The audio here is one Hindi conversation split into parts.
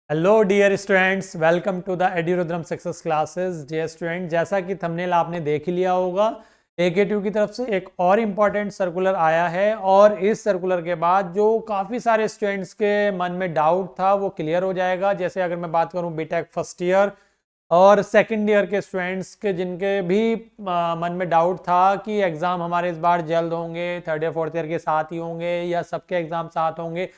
Hello dear students, welcome to the एड्यूरुद्रम सक्सेस क्लासेस। डियर स्टूडेंट, जैसा कि थंबनेल आपने देख ही लिया होगा, AKTU की तरफ से एक और इम्पॉर्टेंट सर्कुलर आया है और इस सर्कुलर के बाद जो काफ़ी सारे स्टूडेंट्स के मन में डाउट था वो क्लियर हो जाएगा। जैसे अगर मैं बात करूं बीटेक फर्स्ट ईयर और सेकेंड ईयर के स्टूडेंट्स के जिनके भी मन में डाउट था कि एग्ज़ाम हमारे इस बार जल्द होंगे, थर्ड ईयर फोर्थ ईयर के साथ ही होंगे या सबके एग्ज़ाम साथ होंगे।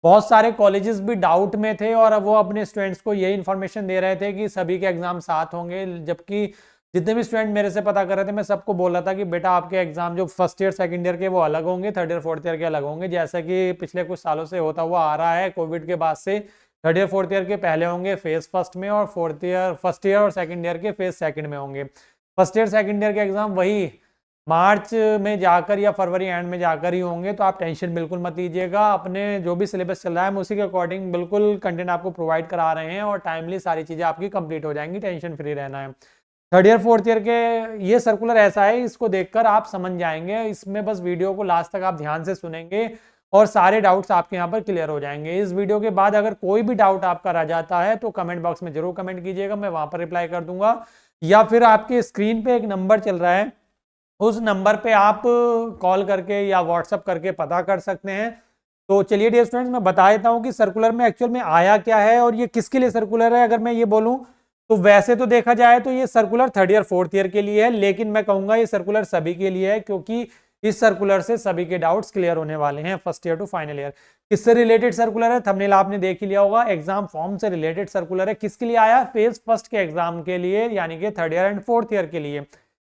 बहुत सारे कॉलेजेस भी डाउट में थे और अब वो अपने स्टूडेंट्स को यही इन्फॉर्मेशन दे रहे थे कि सभी के एग्जाम साथ होंगे। जबकि जितने भी स्टूडेंट मेरे से पता कर रहे थे, मैं सबको बोल रहा था कि बेटा आपके एग्जाम जो फर्स्ट ईयर सेकंड ईयर के वो अलग होंगे, थर्ड ईयर फोर्थ ईयर के अलग होंगे। जैसा कि पिछले कुछ सालों से होता हुआ आ रहा है, कोविड के बाद से थर्ड ईयर फोर्थ ईयर के पहले होंगे फेज फर्स्ट में और फर्स्ट ईयर और सेकेंड ईयर के फेज सेकेंड में होंगे। फर्स्ट ईयर सेकेंड ईयर के एग्जाम वही मार्च में जाकर या फरवरी एंड में जाकर ही होंगे। तो आप टेंशन बिल्कुल मत लीजिएगा, अपने जो भी सिलेबस चल रहा है हम उसी के अकॉर्डिंग बिल्कुल कंटेंट आपको प्रोवाइड करा रहे हैं और टाइमली सारी चीज़ें आपकी कंप्लीट हो जाएंगी, टेंशन फ्री रहना है। थर्ड ईयर फोर्थ ईयर के ये सर्कुलर ऐसा है, इसको देखकर आप समझ जाएंगे। इसमें बस वीडियो को लास्ट तक आप ध्यान से सुनेंगे और सारे डाउट्स आपके यहाँ पर क्लियर हो जाएंगे। इस वीडियो के बाद अगर कोई भी डाउट आपका रह जाता है तो कमेंट बॉक्स में जरूर कमेंट कीजिएगा, मैं वहां पर रिप्लाई कर दूंगा। या फिर आपके स्क्रीन पे एक नंबर चल रहा है, उस नंबर पे आप कॉल करके या व्हाट्सअप करके पता कर सकते हैं। तो चलिए डियर स्टूडेंट्स, मैं बता देता हूँ कि सर्कुलर में एक्चुअल में आया क्या है और ये किसके लिए सर्कुलर है। अगर मैं ये बोलूँ तो वैसे तो देखा जाए तो ये circular third year fourth year के लिए है, लेकिन मैं कहूंगा ये सर्कुलर सभी के लिए है, क्योंकि इस सर्कुलर से सभी के डाउट्स क्लियर होने वाले हैं first year to final year. किससे रिलेटेड सर्कुलर है, थंबनेल आपने देख ही लिया होगा, एग्जाम फॉर्म से रिलेटेड सर्कुलर है। किसके लिए आया, फेज फर्स्ट के एग्जाम के लिए, यानी कि third year and fourth year के लिए।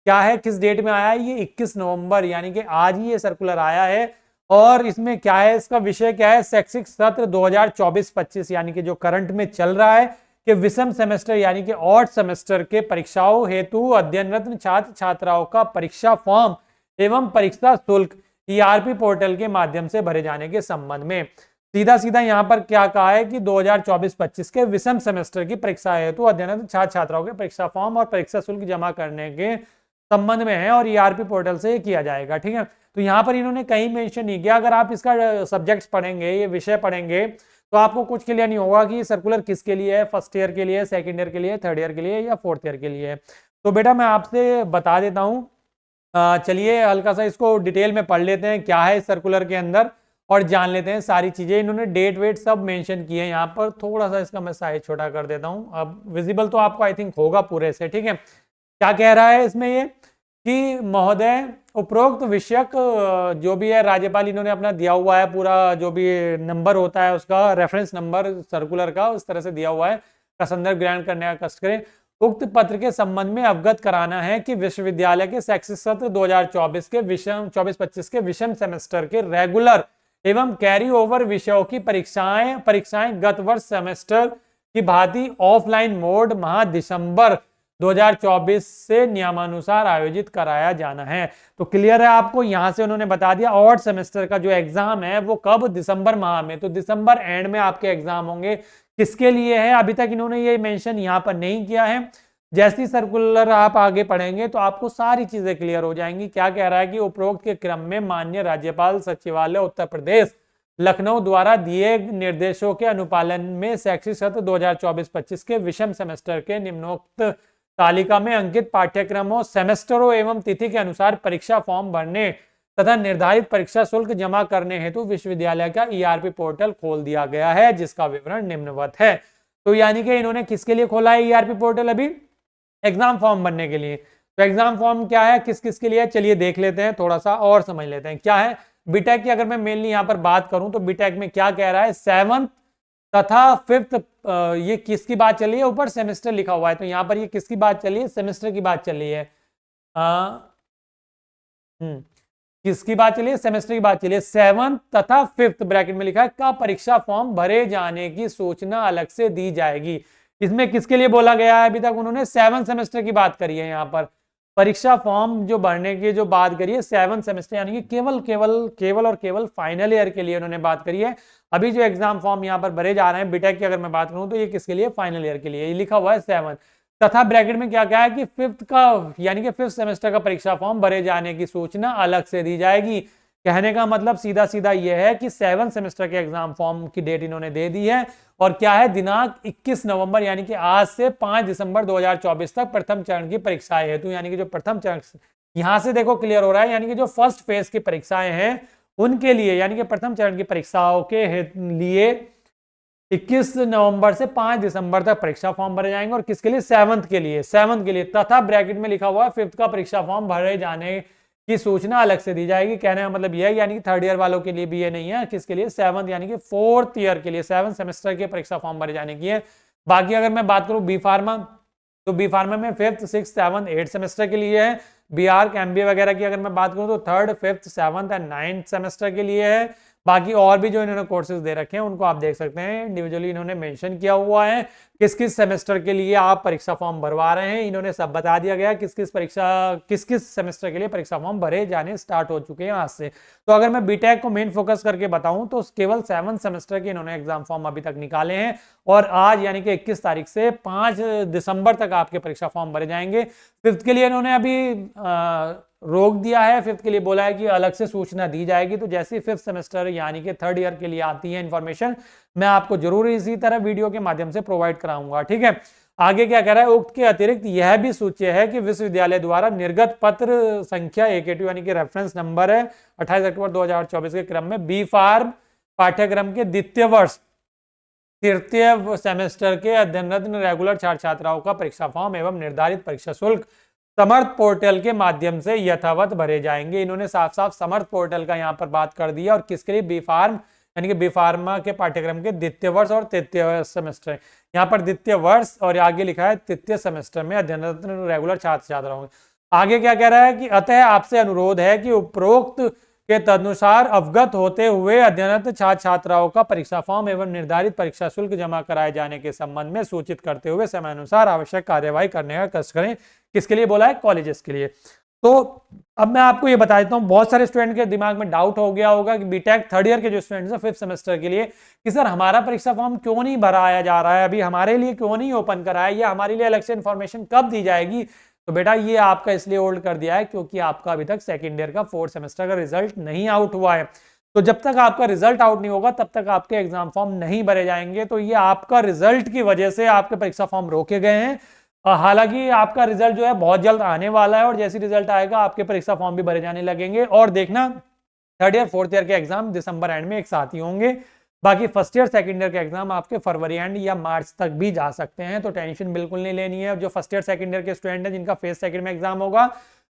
क्या है, किस डेट में आया है, ये 21 नवंबर यानी कि आज ही ये सर्कुलर आया है। और इसमें क्या है, इसका विषय क्या है, शैक्षिक सत्र 2024-25 यानी कि जो करंट में चल रहा है कि विषम सेमेस्टर यानी कि ऑड सेमेस्टर के परीक्षाओं हेतु अध्ययनरत छात्र छात्राओं का परीक्षा फॉर्म एवं परीक्षा शुल्क ERP पोर्टल के माध्यम से भरे जाने के संबंध में। सीधा सीधा यहाँ पर क्या कहा है कि 2024-25 के विषम सेमेस्टर की परीक्षा हेतु अध्ययनरत छात्र छात्राओं के परीक्षा फॉर्म और परीक्षा शुल्क जमा करने के संबंध में है और ERP पोर्टल से किया जाएगा। ठीक है, तो यहाँ पर इन्होंने कहीं मेंशन नहीं किया। अगर आप इसका सब्जेक्ट्स पढ़ेंगे, ये विषय पढ़ेंगे, तो आपको कुछ क्लियर नहीं होगा कि सर्कुलर किसके लिए है, फर्स्ट ईयर के लिए, सेकंड ईयर के लिए, थर्ड ईयर के लिए या फोर्थ ईयर के लिए। तो बेटा मैं आपसे बता देता हूँ, चलिए हल्का सा इसको डिटेल में पढ़ लेते हैं क्या है इस सर्कुलर के अंदर और जान लेते हैं सारी चीजें। इन्होंने डेट वेट सब मेंशन किए हैं यहाँ पर। थोड़ा सा इसका मैं साइज छोटा कर देता हूँ, अब विजिबल तो आपको आई थिंक होगा पूरे से। ठीक है, क्या कह रहा है इसमें ये कि महोदय उपरोक्त विषयक जो भी है राज्यपाल इन्होंने अपना दिया हुआ है, पूरा जो भी नंबर होता है उसका रेफरेंस नंबर सर्कुलर का उस तरह से दिया हुआ है, का संदर्भ ग्रहण करने का कष्ट करें। उक्त पत्र के संबंध में अवगत कराना है कि विश्वविद्यालय के शैक्षिक सत्र 2024 के विषम 24-25 के विषम सेमेस्टर के रेगुलर एवं कैरी ओवर विषयों की परीक्षाएं गत वर्ष सेमेस्टर की भांति ऑफलाइन मोड माह दिसंबर 2024 से नियमानुसार आयोजित कराया जाना है। तो क्लियर है आपको, यहां से उन्होंने बता दिया ऑड सेमेस्टर का जो एग्जाम है वो कब, दिसंबर माह में। तो दिसंबर एंड में आपके एग्जाम होंगे। किसके लिए है, अभी तक इन्होंने ये मेंशन यहाँ पर नहीं किया है। जैसी सर्कुलर आप आगे पढ़ेंगे तो आपको सारी चीजें क्लियर हो जाएंगी। क्या कह रहा है कि उपरोक्त के क्रम में माननीय राज्यपाल सचिवालय उत्तर प्रदेश लखनऊ द्वारा दिए निर्देशों के अनुपालन में शैक्षिक सत्र 2024-25 के विषम सेमेस्टर के निम्नोक्त तालिका में अंकित पाठ्यक्रमों, सेमेस्टरों एवं तिथि के अनुसार परीक्षा फॉर्म भरने तथा निर्धारित परीक्षा शुल्क जमा करने हेतु विश्वविद्यालय का ERP पोर्टल खोल दिया गया है, जिसका विवरण निम्नवत है। तो यानी कि इन्होंने किसके लिए खोला है ERP पोर्टल, अभी एग्जाम फॉर्म भरने के लिए। तो एग्जाम फॉर्म क्या है, किस किस के लिए, चलिए देख लेते हैं, थोड़ा सा और समझ लेते हैं क्या है। बीटेक की अगर मैं मेनली यहाँ पर बात करूं तो बीटेक में क्या कह रहा है, 7th तथा 5th, ये किसकी बात चल रही है, ऊपर सेमेस्टर लिखा हुआ है तो यहाँ पर ये किसकी बात चल रही है, सेमेस्टर की बात चल रही है। किसकी बात चलिए, सेमेस्टर की बात चलिए। 7th तथा 5th ब्रैकेट में लिखा है का परीक्षा फॉर्म भरे जाने की सूचना अलग से दी जाएगी। इसमें किसके लिए बोला गया है, अभी तक उन्होंने 7th सेमेस्टर की बात करी है। यहाँ पर परीक्षा फॉर्म जो भरने की जो बात करी है 7th सेमेस्टर यानी कि केवल केवल केवल और केवल फाइनल ईयर के लिए उन्होंने बात करी है। अभी जो एग्जाम फॉर्म यहाँ पर भरे जा रहे हैं बीटेक की अगर मैं बात करूं तो ये किसके लिए, फाइनल ईयर के लिए। ये लिखा हुआ है 7th तथा ब्रैकेट में क्या क्या है कि 5th का यानी कि 5th सेमेस्टर का परीक्षा फॉर्म भरे जाने की सूचना अलग से दी जाएगी। कहने का मतलब सीधा सीधा यह है कि 7 सेमेस्टर के एग्जाम फॉर्म की डेट इन्होंने दे दी है और क्या है, दिनांक 21 नवंबर यानी कि आज से 5 दिसंबर 2024 तक प्रथम चरण की परीक्षाएं हेतु, यानी कि जो प्रथम चरण, यहां से देखो क्लियर हो रहा है, यानी कि जो फर्स्ट फेज की परीक्षाएं हैं उनके लिए, यानी कि प्रथम चरण की परीक्षाओं के लिए 21 नवंबर से 5 दिसंबर तक परीक्षा फॉर्म भरे जाएंगे। और किसके लिए? 7th के लिए, 7th के लिए, तथा ब्रैकेट में लिखा हुआ है 5th का परीक्षा फॉर्म भरे जाने की सूचना अलग से दी जाएगी। कहने का मतलब यह है, यानी कि 3rd ईयर वालों के लिए भी ये नहीं है, किसके लिए? 7th यानी कि 4th ईयर के लिए 7 सेमेस्टर के परीक्षा फॉर्म भरे जाने की है। बाकी अगर मैं बात करूं बी फार्मा, तो बी फार्मा में 5th 6th 7th 8 सेमेस्टर के लिए है। बी आर्क MBA वगैरह की अगर मैं बात करूं तो 3rd 5th 7th and 9th semester के लिए है। बाकी और भी जो इन्होंने कोर्सेज दे रखे हैं उनको आप देख सकते हैं, इंडिविजुअली इन्होंने मेंशन किया हुआ है किस किस सेमेस्टर के लिए आप परीक्षा फॉर्म भरवा रहे हैं, इन्होंने सब बता दिया गया किस किस सेमेस्टर के लिए परीक्षा फॉर्म भरे जाने स्टार्ट हो चुके हैं आज से। तो अगर मैं बीटेक को मेन फोकस करके बताऊं तो केवल 7 सेमेस्टर के इन्होंने एग्जाम फॉर्म अभी तक निकाले हैं और आज यानी कि 21 तारीख से 5 दिसंबर तक आपके परीक्षा फॉर्म भरे जाएंगे। 5th के लिए इन्होंने अभी रोक दिया है, 5th के लिए बोला है कि अलग से सूचना दी जाएगी। तो जैसे 5th सेमेस्टर यानी कि 3rd ईयर के लिए आती है इंफॉर्मेशन, मैं आपको जरूर इसी तरह वीडियो के माध्यम से प्रोवाइड कराऊंगा। ठीक है, आगे क्या कह रहा है, उक्त के अतिरिक्त यह भी सूच्य है कि विश्वविद्यालय द्वारा निर्गत पत्र संख्या AKTU यानी कि रेफरेंस नंबर है 28 अक्टूबर 2024 के क्रम में बी फार्म पाठ्यक्रम के द्वितीय वर्ष तृतीय सेमेस्टर के अध्ययनरत रेगुलर छात्र छात्राओं का परीक्षा फॉर्म एवं निर्धारित परीक्षा शुल्क समर्थ पोर्टल के माध्यम से यथावत भरे जाएंगे। इन्होंने साफ साफ समर्थ पोर्टल का यहाँ पर बात कर दिया। और किसके लिए? बी फार्म यानी कि बी फार्मा के पाठ्यक्रम के द्वितीय वर्ष और तृतीय सेमेस्टर, यहाँ पर द्वितीय वर्ष और आगे लिखा है तृतीय सेमेस्टर में अध्ययनरत रेगुलर छात्र छात्राओं। आगे क्या कह रहा है कि अतः आपसे अनुरोध है कि उपरोक्त के तदनुसार अवगत होते हुए अध्ययनरत छात्र छात्राओं का परीक्षा फॉर्म एवं निर्धारित परीक्षा शुल्क जमा कराए जाने के संबंध में सूचित करते हुए समयानुसार आवश्यक कार्यवाही करने का कष्ट करें। किसके लिए बोला है? कॉलेजेस के लिए। तो अब मैं आपको ये बता देता हूँ, बहुत सारे स्टूडेंट के दिमाग में डाउट हो गया होगा कि बीटेक 3rd ईयर के जो स्टूडेंट्स हैं 5th सेमेस्टर के लिए कि सर हमारा परीक्षा फॉर्म क्यों नहीं भराया जा रहा है, अभी हमारे लिए क्यों नहीं ओपन कराया, या हमारे लिए अलग से इन्फॉर्मेशन कब दी जाएगी। तो बेटा ये आपका इसलिए होल्ड कर दिया है क्योंकि आपका अभी तक 2nd ईयर का 4th सेमेस्टर का रिजल्ट नहीं आउट हुआ है। तो जब तक आपका रिजल्ट आउट नहीं होगा तब तक आपके एग्जाम फॉर्म नहीं भरे जाएंगे। तो ये आपका रिजल्ट की वजह से आपके परीक्षा फॉर्म रोके गए हैं। हालांकि आपका रिजल्ट जो है बहुत जल्द आने वाला है और जैसे रिजल्ट आएगा आपके परीक्षा फॉर्म भी भरे जाने लगेंगे। और देखना 3rd ईयर 4th ईयर के एग्जाम दिसंबर एंड में एक साथ ही होंगे। बाकी 1st ईयर 2nd ईयर के एग्जाम आपके फरवरी एंड या मार्च तक भी जा सकते हैं। तो टेंशन बिल्कुल नहीं लेनी है। जो 1st ईयर 2nd ईयर के स्टूडेंट हैं जिनका फेज 2nd में एग्जाम होगा,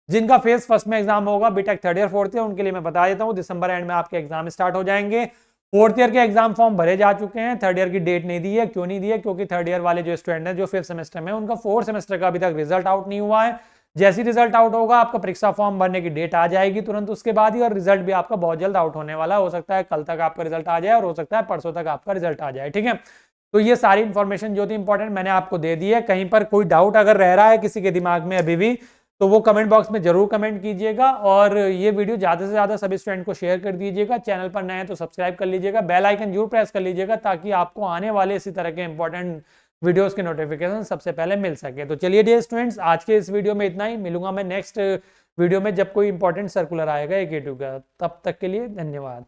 जिनका फेज 1st में एग्जाम होगा BTech 3rd year 4th year, उनके लिए मैं बता देता हूँ दिसंबर एंड में आपके एग्जाम स्टार्ट हो जाएंगे। 4th ईयर के एग्जाम फॉर्म भरे जा चुके हैं। 3rd ईयर की डेट नहीं दी है। क्यों नहीं दी है? क्योंकि 3rd ईयर वाले जो स्टूडेंट हैं जो 5th सेमेस्टर में, उनका 4th सेमेस्टर का अभी तक रिजल्ट आउट नहीं हुआ है। जैसी रिजल्ट आउट होगा आपका परीक्षा फॉर्म भरने की डेट आ जाएगी तुरंत उसके बाद ही, और रिजल्ट भी आपका बहुत जल्द आउट होने वाला हो सकता है कल तक आपका रिजल्ट आ जाए और हो सकता है परसों तक आपका रिजल्ट आ जाए। ठीक है, तो ये सारी इंफॉर्मेशन जो थी इंपॉर्टेंट मैंने आपको दे दी है। कहीं पर कोई डाउट अगर रह रहा है किसी के दिमाग में अभी भी, तो वो कमेंट बॉक्स में जरूर कमेंट कीजिएगा और ये वीडियो ज़्यादा से ज़्यादा सभी स्टूडेंट को शेयर कर दीजिएगा। चैनल पर नए हैं तो सब्सक्राइब कर लीजिएगा, बेल आइकन जरूर प्रेस कर लीजिएगा ताकि आपको आने वाले इसी तरह के इंपॉर्टेंट वीडियोस के नोटिफिकेशन सबसे पहले मिल सके। तो चलिए डियर स्टूडेंट्स, आज के इस वीडियो में इतना ही। मिलूंगा मैं नेक्स्ट वीडियो में जब कोई इंपॉर्टेंट सर्कुलर आएगा AKTU का। तब तक के लिए धन्यवाद।